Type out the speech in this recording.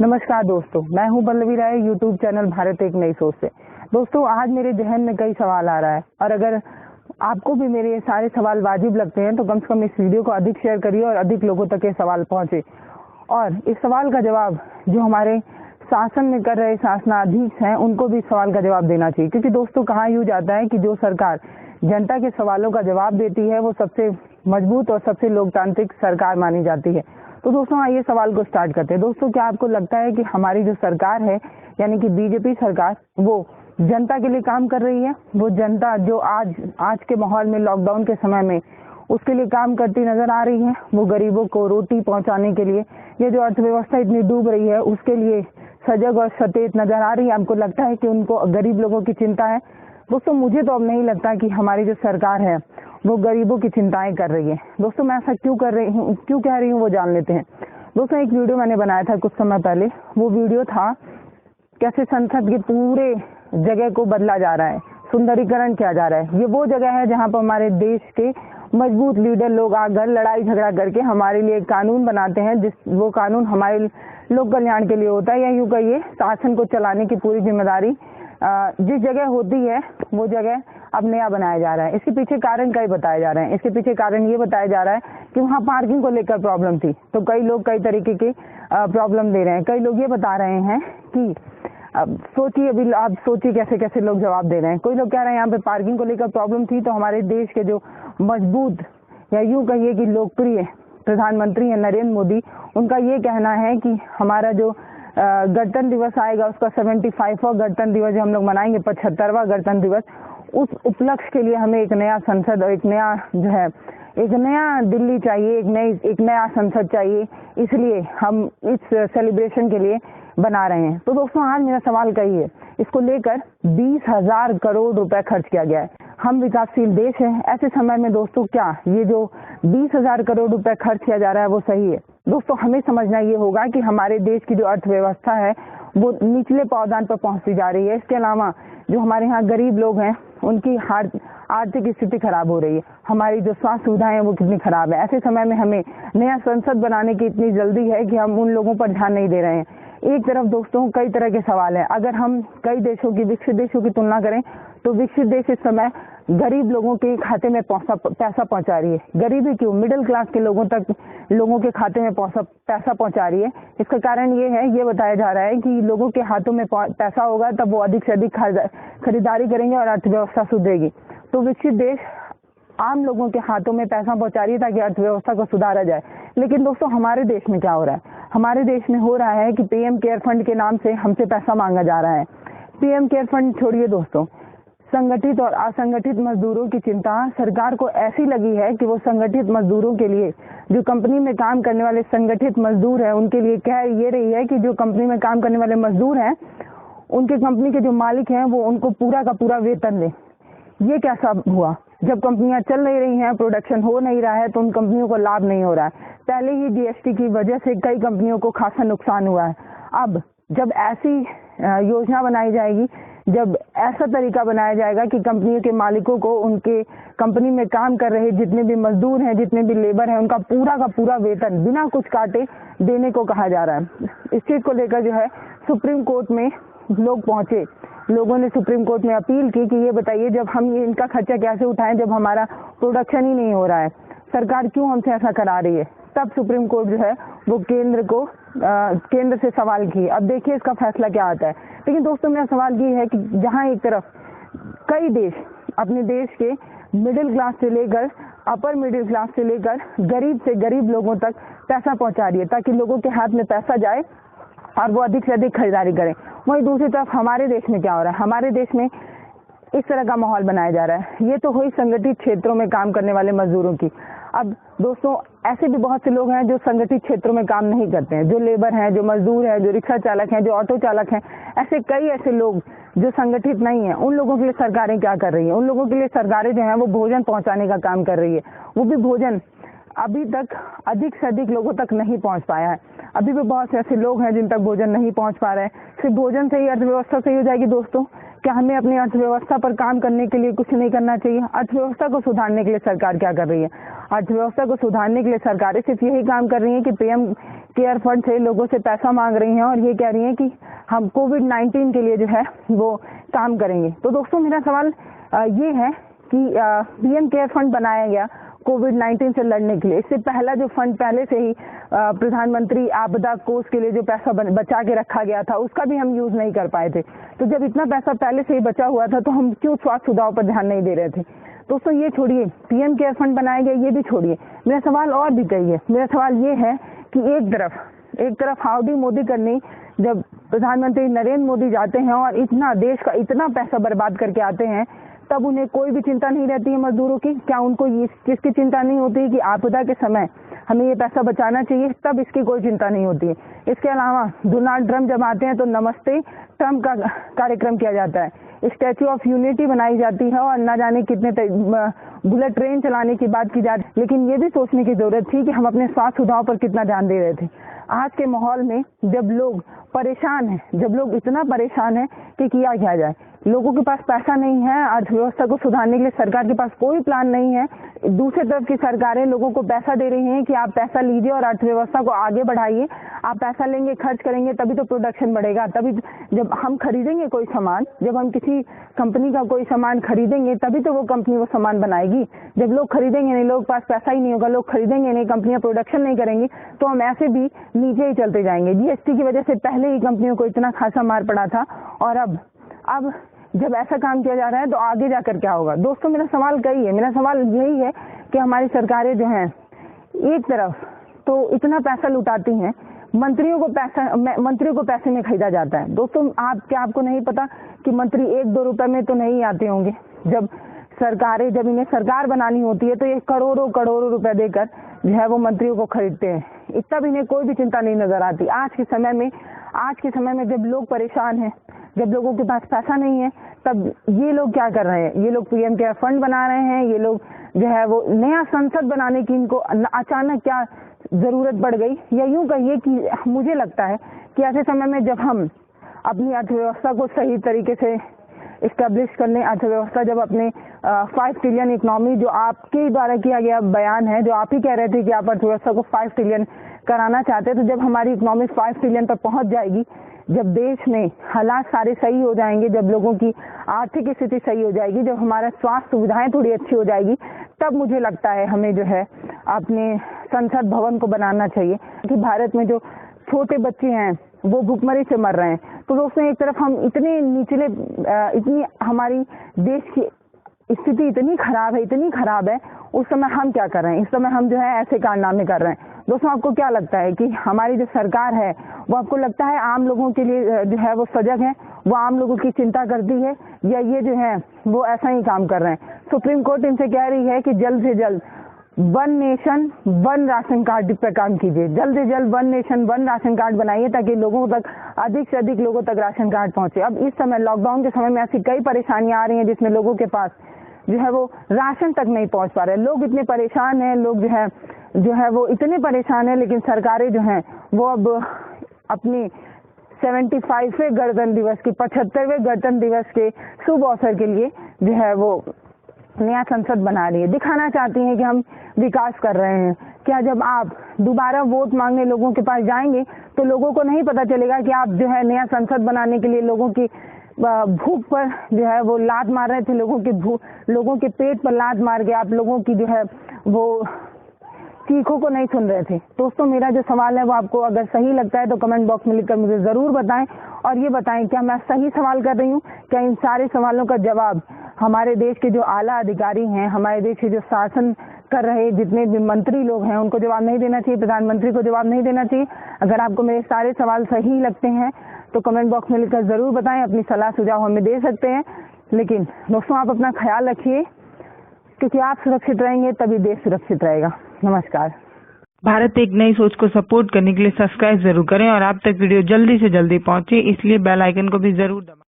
नमस्कार दोस्तों, मैं हूं पल्लवी राय, यूट्यूब चैनल भारत एक नई सोच से। दोस्तों, आज मेरे जहन में कई सवाल आ रहा है और अगर आपको भी मेरे ये सारे सवाल वाजिब लगते हैं तो कम से कम इस वीडियो को अधिक शेयर करिए और अधिक लोगों तक ये सवाल पहुंचे। और इस सवाल का जवाब जो हमारे शासन में कर रहे शासनाधीश हैं उनको भी इस सवाल का जवाब देना चाहिए, क्योंकि दोस्तों कहा यूँ जाता है कि जो सरकार जनता के सवालों का जवाब देती है वो सबसे मजबूत और सबसे लोकतांत्रिक सरकार मानी जाती है। तो दोस्तों आइए सवाल को स्टार्ट करते हैं। दोस्तों, क्या आपको लगता है कि हमारी जो सरकार है यानी कि बीजेपी सरकार वो जनता के लिए काम कर रही है? वो जनता जो आज के माहौल में लॉकडाउन के समय में उसके लिए काम करती नजर आ रही है? वो गरीबों को रोटी पहुंचाने के लिए, ये जो अर्थव्यवस्था इतनी डूब रही है उसके लिए सजग और सचेत नजर आ रही है? आपको लगता है कि उनको गरीब लोगों की चिंता है? दोस्तों, मुझे तो अब नहीं लगता कि हमारी जो सरकार है वो गरीबों की चिंताएं कर रही है। दोस्तों, मैं ऐसा क्यों कह रही हूँ वो जान लेते हैं। दोस्तों, एक वीडियो मैंने बनाया था कुछ समय पहले। वो वीडियो था कैसे संसद के पूरे जगह को बदला जा रहा है, सुंदरीकरण किया जा रहा है। ये वो जगह है जहाँ पर हमारे देश के मजबूत लीडर लोग आकर लड़ाई झगड़ा करके हमारे लिए एक कानून बनाते हैं, वो कानून हमारे लोक कल्याण के लिए होता है, या यूँ कहिए शासन को चलाने की पूरी जिम्मेदारी जिस जगह होती है वो जगह अब नया बनाया जा रहा है। इसके पीछे कारण कई बताए जा रहे हैं। इसके पीछे कारण ये बताया जा रहा है कि वहाँ पार्किंग को लेकर प्रॉब्लम थी, तो कई लोग कई तरीके की प्रॉब्लम दे रहे हैं। कई लोग ये बता रहे हैं कि सोचिए, अभी आप सोचिए कैसे कैसे लोग जवाब दे रहे हैं। कोई लोग कह रहे हैं यहाँ पे पार्किंग को लेकर प्रॉब्लम थी, तो हमारे देश के जो मजबूत या यूँ कहिए कि लोकप्रिय प्रधानमंत्री हैं नरेंद्र मोदी, उनका ये कहना है कि हमारा जो गणतंत्र दिवस आएगा उसका 75वां गणतंत्र दिवस जो हम लोग मनाएंगे, 75वां गणतंत्र दिवस, उस उपलक्ष्य के लिए हमें एक नया संसद और एक नया जो है एक नया दिल्ली चाहिए, एक नया संसद चाहिए। इसलिए हम इस सेलिब्रेशन के लिए बना रहे हैं। तो दोस्तों, आज मेरा सवाल कही है, इसको लेकर 20,000 करोड़ रुपए खर्च किया गया है। हम विकासशील देश हैं, ऐसे समय में दोस्तों क्या ये जो 20,000 करोड़ रुपए खर्च किया जा रहा है वो सही है? दोस्तों, हमें समझना ये होगा कि हमारे देश की जो अर्थव्यवस्था है वो निचले पावदान पर पहुंचती जा रही है। इसके अलावा जो हमारे यहाँ गरीब लोग हैं उनकी आर्थिक स्थिति खराब हो रही है। हमारी जो स्वास्थ्य सुविधाएं हैं वो कितनी खराब है। ऐसे समय में हमें नया संसद बनाने की इतनी जल्दी है कि हम उन लोगों पर ध्यान नहीं दे रहे हैं। एक तरफ दोस्तों कई तरह के सवाल हैं। अगर हम कई देशों की, विकसित देशों की तुलना करें तो विकसित देश इस समय गरीब लोगों के खाते में पैसा पहुंचा रही है। गरीबी क्यों? मिडिल क्लास के लोगों के खाते में पैसा पहुंचा रही है। इसका कारण ये है, ये बताया जा रहा है कि लोगों के हाथों में पैसा होगा तब वो अधिक से अधिक खरीदारी करेंगे और अर्थव्यवस्था सुधरेगी। तो विकसित देश आम लोगों के हाथों में पैसा पहुंचा रही है ताकि अर्थव्यवस्था को सुधारा जाए। लेकिन दोस्तों, हमारे देश में क्या हो रहा है? हमारे देश में हो रहा है कि पीएम केयर फंड के नाम से हमसे पैसा मांगा जा रहा है। पीएम केयर फंड छोड़िए दोस्तों, संगठित और असंगठित मजदूरों की चिंता सरकार को ऐसी लगी है कि वो संगठित मजदूरों के लिए, जो कंपनी में काम करने वाले संगठित मजदूर हैं उनके लिए कह ये रही है कि जो कंपनी में काम करने वाले मजदूर हैं उनके कंपनी के जो मालिक हैं वो उनको पूरा का पूरा वेतन दें। ये कैसा हुआ? जब कंपनियां चल नहीं रही हैं, प्रोडक्शन हो नहीं रहा है, तो उन कंपनियों को लाभ नहीं हो रहा है। पहले ही जीएसटी की वजह से कई कंपनियों को खासा नुकसान हुआ है। अब जब ऐसी योजना बनाई जाएगी, जब ऐसा तरीका बनाया जाएगा कि कंपनियों के मालिकों को उनके कंपनी में काम कर रहे जितने भी मजदूर हैं, जितने भी लेबर हैं, उनका पूरा का पूरा वेतन बिना कुछ काटे देने को कहा जा रहा है। इस चीज को लेकर जो है सुप्रीम कोर्ट में लोग पहुंचे। लोगों ने सुप्रीम कोर्ट में अपील की कि ये बताइए, जब हम ये इनका खर्चा कैसे उठाएं जब हमारा प्रोडक्शन ही नहीं हो रहा है, सरकार क्यों हमसे ऐसा करा रही है? तब सुप्रीम कोर्ट जो है वो केंद्र से सवाल की। अब देखिए इसका फैसला क्या आता है। लेकिन दोस्तों, मेरा सवाल ये है कि जहां एक तरफ कई देश अपने देश के मिडिल क्लास से लेकर अपर मिडिल क्लास से लेकर गरीब से गरीब लोगों तक पैसा पहुंचा रही है ताकि लोगों के हाथ में पैसा जाए और वो अधिक से अधिक खरीदारी करें, वहीं दूसरी तरफ हमारे देश में क्या हो रहा है? हमारे देश में इस तरह का माहौल बनाया जा रहा है। ये तो हुई संगठित क्षेत्रों में काम करने वाले मजदूरों की। अब दोस्तों, ऐसे भी बहुत से लोग हैं जो संगठित क्षेत्रों में काम नहीं करते हैं, जो लेबर हैं, जो मजदूर हैं, जो रिक्शा चालक हैं, जो ऑटो चालक हैं। ऐसे लोग जो संगठित नहीं है, उन लोगों के लिए सरकारें क्या कर रही हैं? उन लोगों के लिए सरकारें जो है वो भोजन पहुंचाने का काम कर रही है। वो भी भोजन अभी तक अधिक से अधिक लोगों तक नहीं पहुंच पाया है। अभी भी बहुत से ऐसे लोग हैं जिन तक भोजन नहीं पहुंच पा रहे हैं। सिर्फ भोजन से ही अर्थव्यवस्था सही हो जाएगी दोस्तों? क्या हमें अपनी अर्थव्यवस्था पर काम करने के लिए कुछ नहीं करना चाहिए? अर्थव्यवस्था को सुधारने के लिए सरकार क्या कर रही है? अर्थव्यवस्था को सुधारने के लिए सरकारें सिर्फ यही काम कर रही है कि पीएम केयर फंड से लोगों से पैसा मांग रही हैं और ये कह रही हैं कि हम कोविड-19 के लिए जो है वो काम करेंगे। तो दोस्तों मेरा सवाल ये है कि पीएम केयर फंड बनाया गया कोविड-19 से लड़ने के लिए। इससे पहला जो फंड पहले से ही प्रधानमंत्री आपदा कोष के लिए जो पैसा बचा के रखा गया था उसका भी हम यूज नहीं कर पाए थे। तो जब इतना पैसा पहले से ही बचा हुआ था तो हम क्यों स्वास्थ्य सुधार पर ध्यान नहीं दे रहे थे? दोस्तों ये छोड़िए, पीएम केयर फंड बनाया गया ये भी छोड़िए, मेरा सवाल और भी कही है। मेरा सवाल ये है कि एक तरफ हाउडी मोदी करने जब प्रधानमंत्री नरेंद्र मोदी जाते हैं और इतना देश का इतना पैसा बर्बाद करके आते हैं, तब उन्हें कोई भी चिंता नहीं रहती है मजदूरों की। क्या उनको इस चीज की चिंता नहीं होती कि आपदा के समय हमें ये पैसा बचाना चाहिए? तब इसकी कोई चिंता नहीं होती है। इसके अलावा डोनाल्ड ट्रंप जब आते हैं तो नमस्ते ट्रंप का कार्यक्रम किया जाता है, स्टैच्यू ऑफ यूनिटी बनाई जाती है और न जाने कितने बुलेट ट्रेन चलाने की बात की जाती है। लेकिन ये भी सोचने की जरूरत थी कि हम अपने स्वास्थ्य सुधार पर कितना ध्यान दे रहे थे। आज के माहौल में जब लोग परेशान हैं, जब लोग इतना परेशान हैं कि किया क्या जाए, लोगों के पास पैसा नहीं है, अर्थव्यवस्था को सुधारने के लिए सरकार के पास कोई प्लान नहीं है। दूसरी तरफ की सरकारें लोगों को पैसा दे रही हैं कि आप पैसा लीजिए और अर्थव्यवस्था को आगे बढ़ाइए। आप पैसा लेंगे, खर्च करेंगे, तभी तो प्रोडक्शन बढ़ेगा। तभी जब हम खरीदेंगे कोई सामान, जब हम किसी कंपनी का कोई सामान खरीदेंगे तभी तो वो कंपनी वो सामान बनाएगी। जब लोग खरीदेंगे नहीं, लोग पास पैसा ही नहीं होगा, लोग खरीदेंगे नहीं, कंपनियां प्रोडक्शन नहीं करेंगी, तो हम ऐसे भी नीचे ही चलते जाएंगे। जीएसटी की वजह से पहले ही कंपनियों को इतना खासा मार पड़ा था और अब जब ऐसा काम किया जा रहा है तो आगे जाकर क्या होगा? दोस्तों मेरा सवाल कई है। मेरा सवाल यही है कि हमारी सरकारें जो हैं एक तरफ तो इतना पैसा लुटाती हैं, मंत्रियों को पैसे में खरीदा जाता है। दोस्तों आपको नहीं पता कि मंत्री 1-2 रुपए में तो नहीं आते होंगे। जब इन्हें सरकार बनानी होती है तो ये करोड़ों रुपए देकर जो है वो मंत्रियों को खरीदते हैं। इतना भी इन्हें कोई भी चिंता नहीं नजर आती। आज के समय में जब लोग परेशान हैं, जब लोगों के पास पैसा नहीं है, तब ये लोग क्या कर रहे हैं? ये लोग पीएम केयर फंड बना रहे हैं। ये लोग जो है वो नया संसद बनाने की इनको अचानक क्या जरूरत पड़ गई? या यूं कहिए कि मुझे लगता है कि ऐसे समय में जब हम अपनी अर्थव्यवस्था को सही तरीके से इस्टेब्लिश करने, अर्थव्यवस्था जब अपने 5 ट्रिलियन इकोनॉमी जो आपके द्वारा किया गया बयान है, जो आप ही कह रहे थे कि आप अर्थव्यवस्था को 5 ट्रिलियन कराना चाहते हैं, तो जब हमारी इकोनॉमी 5 ट्रिलियन पर पहुंच जाएगी, जब देश में हालात सारे सही हो जाएंगे, जब लोगों की आर्थिक स्थिति सही हो जाएगी, जब हमारा स्वास्थ्य सुविधाएं थोड़ी अच्छी हो जाएगी, तब मुझे लगता है हमें जो है अपने संसद भवन को बनाना चाहिए। कि भारत में जो छोटे बच्चे हैं वो भूखमरी से मर रहे हैं। तो दोस्तों एक तरफ हम इतनी हमारी देश की स्थिति इतनी खराब है, उस समय हम क्या कर रहे हैं? इस समय हम जो है ऐसे कारनामे कर रहे हैं। दोस्तों आपको क्या लगता है कि हमारी जो सरकार है वो आपको लगता है आम लोगों के लिए जो है वो सजग है, वो आम लोगों की चिंता करती है, या ये जो है वो ऐसा ही काम कर रहे हैं? सुप्रीम कोर्ट इनसे कह रही है कि जल्द से जल्द 1 नेशन 1 राशन कार्ड पर काम कीजिए। जल्द से जल्द 1 नेशन 1 राशन कार्ड बनाइए ताकि लोगों तक अधिक से अधिक लोगों तक राशन कार्ड पहुंचे। अब इस समय लॉकडाउन के समय में ऐसी कई परेशानियां आ रही हैं जिसमें लोगों के पास जो है वो राशन तक नहीं पहुंच पा रहे। लोग इतने परेशान हैं, लोग जो है वो इतने परेशान हैं, लेकिन सरकारें जो हैं वो अब अपनी 75वें गणतंत्र दिवस की 75वें गणतंत्र दिवस के शुभ अवसर के लिए जो है वो नया संसद बना रही है। दिखाना चाहती हैं कि हम विकास कर रहे हैं। क्या जब आप दोबारा वोट मांगने लोगों के पास जाएंगे तो लोगों को नहीं पता चलेगा कि आप जो है नया संसद बनाने के लिए लोगों की भूख पर जो है वो लात मार रहे थे, लोगों के पेट पर लात मार के आप लोगों की जो है वो चीखों को नहीं सुन रहे थे। दोस्तों मेरा जो सवाल है वो आपको अगर सही लगता है तो कमेंट बॉक्स में लिखकर मुझे जरूर बताएं, और ये बताएं क्या मैं सही सवाल कर रही हूँ? क्या इन सारे सवालों का जवाब हमारे देश के जो आला अधिकारी हैं, हमारे देश के जो शासन कर रहे जितने भी मंत्री लोग हैं, उनको जवाब नहीं देना चाहिए? प्रधानमंत्री को जवाब नहीं देना चाहिए? अगर आपको मेरे सारे सवाल सही लगते हैं तो कमेंट बॉक्स में लिखकर जरूर बताएं। अपनी सलाह सुझाव हमें दे सकते हैं, लेकिन दोस्तों आप अपना ख्याल रखिए, क्योंकि आप सुरक्षित रहेंगे तभी देश सुरक्षित रहेगा। नमस्कार। भारत एक नई सोच को सपोर्ट करने के लिए सब्सक्राइब जरूर करें और आप तक वीडियो जल्दी से जल्दी पहुंचे, इसलिए बेल आइकन को भी जरूर दबाएं।